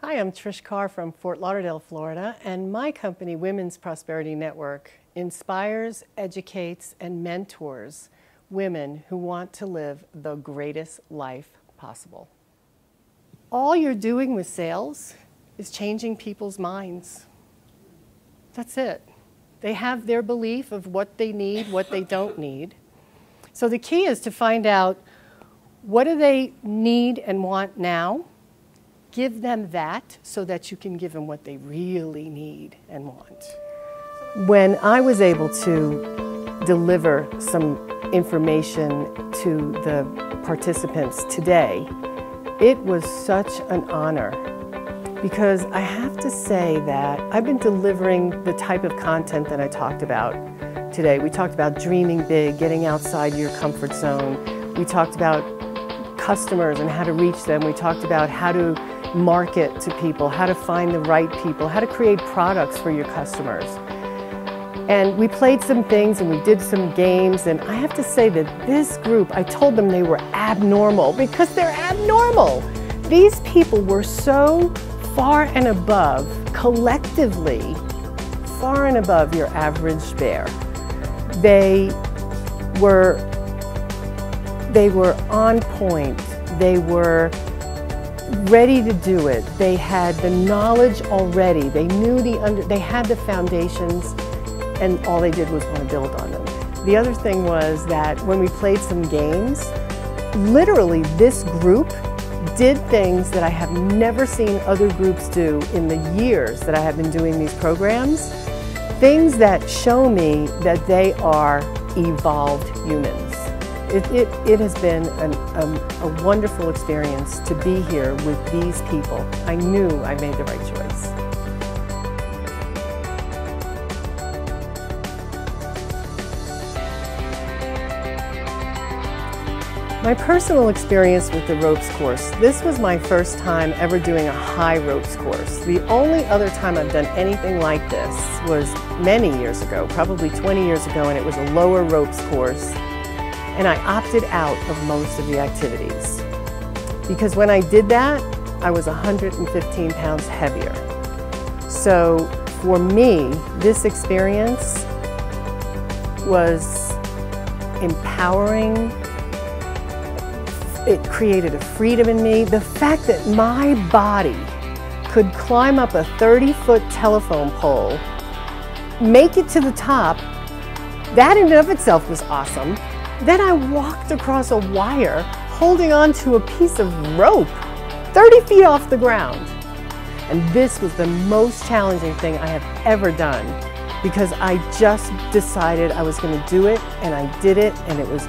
Hi, I'm Trish Carr from Fort Lauderdale, Florida, and my company, Women's Prosperity Network, inspires, educates, and mentors women who want to live the greatest life possible. All you're doing with sales is changing people's minds. That's it. They have their belief of what they need, what they don't need. So the key is to find out, what do they need and want now? Give them that so that you can give them what they really need and want. When I was able to deliver some information to the participants today, it was such an honor, because I have to say that I've been delivering the type of content that I talked about today. We talked about dreaming big, getting outside your comfort zone. We talked about customers and how to reach them. We talked about how to market to people, how to find the right people, how to create products for your customers. And we played some things and we did some games, and I have to say that this group, I told them they were abnormal because they're abnormal. These people were so far and above, collectively, far and above your average bear. They were on point. They were ready to do it. They had the knowledge already. They knew they had the foundations, and all they did was want to build on them. The other thing was that when we played some games, literally this group did things that I have never seen other groups do in the years that I have been doing these programs. Things that show me that they are evolved humans. It has been a wonderful experience to be here with these people. I knew I made the right choice. My personal experience with the ropes course, this was my first time ever doing a high ropes course. The only other time I've done anything like this was many years ago, probably 20 years ago, and it was a lower ropes course. And I opted out of most of the activities, because when I did that, I was 115 pounds heavier. So for me, this experience was empowering. It created a freedom in me. The fact that my body could climb up a 30-foot telephone pole, make it to the top, that in and of itself was awesome. Then I walked across a wire holding on to a piece of rope 30 feet off the ground. And this was the most challenging thing I have ever done, because I just decided I was going to do it, and I did it, and it was,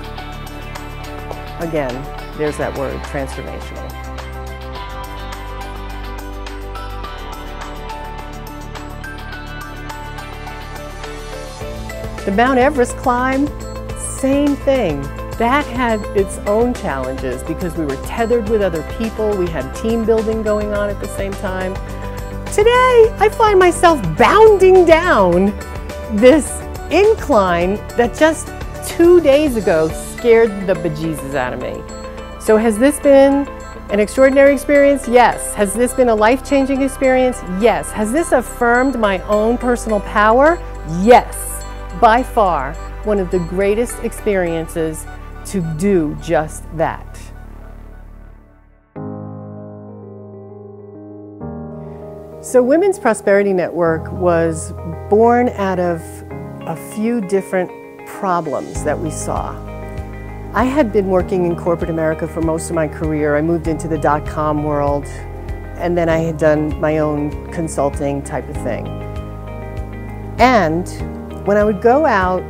again, there's that word, transformational. The Mount Everest climb, same thing. That had its own challenges because we were tethered with other people. We had team building going on at the same time. Today, I find myself bounding down this incline that just 2 days ago scared the bejesus out of me. So has this been an extraordinary experience? Yes. Has this been a life-changing experience? Yes. Has this affirmed my own personal power? Yes. By far, one of the greatest experiences to do just that. So Women's Prosperity Network was born out of a few different problems that we saw. I had been working in corporate America for most of my career. I moved into the .com world, and then I had done my own consulting type of thing. And when I would go out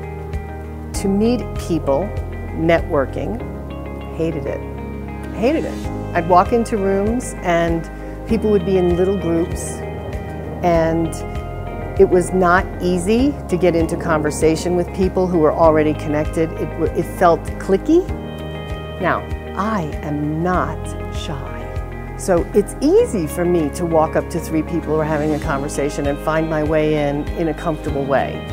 to meet people, networking, hated it. Hated it. I'd walk into rooms and people would be in little groups, and it was not easy to get into conversation with people who were already connected. It felt cliquey. Now, I am not shy. So it's easy for me to walk up to 3 people who are having a conversation and find my way in a comfortable way.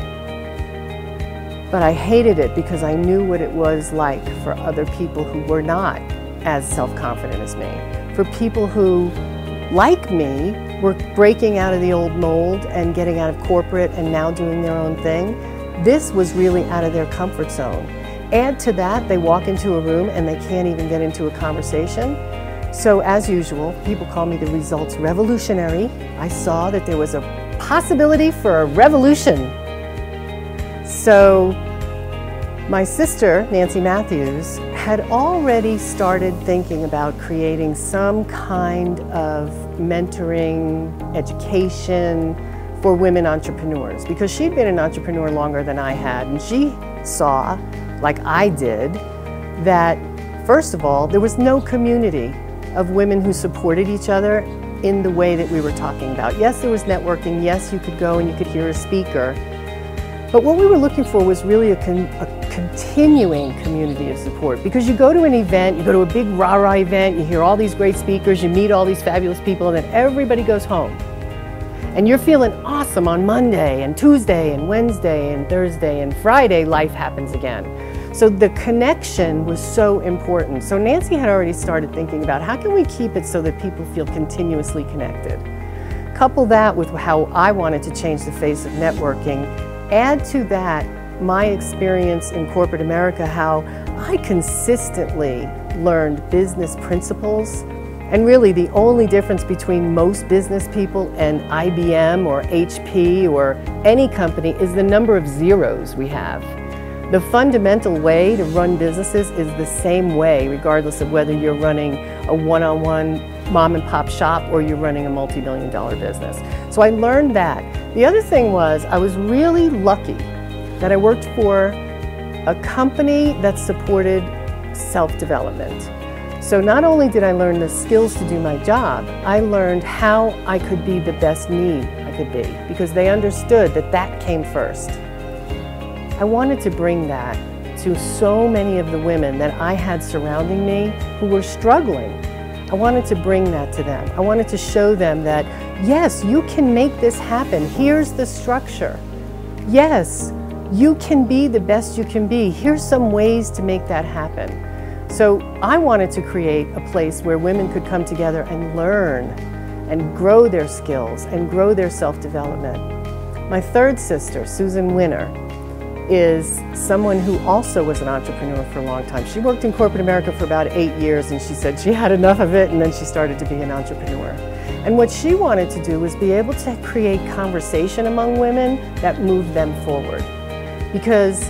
But I hated it because I knew what it was like for other people who were not as self-confident as me, for people who like me, were breaking out of the old mold and getting out of corporate and now doing their own thing. This was really out of their comfort zone. Add to that, they walk into a room and they can't even get into a conversation. So as usual, people call me the results revolutionary. I saw that there was a possibility for a revolution. So my sister, Nancy Matthews, had already started thinking about creating some kind of mentoring, education for women entrepreneurs, because she'd been an entrepreneur longer than I had, and she saw, like I did, that first of all, there was no community of women who supported each other in the way that we were talking about. Yes, there was networking. Yes, you could go and you could hear a speaker. But what we were looking for was really a continuing community of support, because you go to an event, you go to a big rah-rah event, you hear all these great speakers, you meet all these fabulous people, and then everybody goes home. And you're feeling awesome on Monday and Tuesday and Wednesday and Thursday and Friday, life happens again. So the connection was so important. So Nancy had already started thinking about how can we keep it so that people feel continuously connected. Couple that with how I wanted to change the face of networking. Add to that my experience in corporate America, how I consistently learned business principles. And really the only difference between most business people and IBM or HP or any company is the number of zeros we have. The fundamental way to run businesses is the same way, regardless of whether you're running a one-on-one mom and pop shop or you're running a multi-million-dollar business. So I learned that. The other thing was I was really lucky that I worked for a company that supported self-development. So not only did I learn the skills to do my job, I learned how I could be the best me I could be, because they understood that that came first. I wanted to bring that to so many of the women that I had surrounding me who were struggling. I wanted to bring that to them. I wanted to show them that, yes, you can make this happen. Here's the structure. Yes, you can be the best you can be. Here's some ways to make that happen. So I wanted to create a place where women could come together and learn and grow their skills and grow their self-development. My third sister, Susan Winner, is someone who also was an entrepreneur for a long time. She worked in corporate America for about 8 years, and she said she had enough of it, and then she started to be an entrepreneur. And what she wanted to do was be able to create conversation among women that moved them forward. Because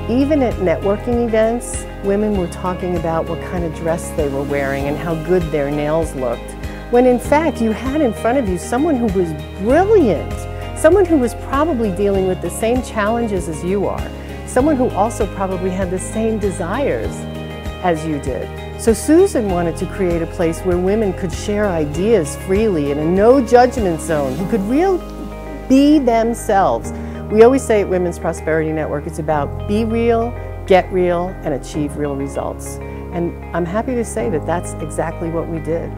even at networking events, women were talking about what kind of dress they were wearing and how good their nails looked, when in fact you had in front of you someone who was brilliant, someone who was probably dealing with the same challenges as you are, someone who also probably had the same desires as you did. So Susan wanted to create a place where women could share ideas freely in a no judgment zone, who could really be themselves. We always say at Women's Prosperity Network, it's about be real, get real, and achieve real results. And I'm happy to say that that's exactly what we did.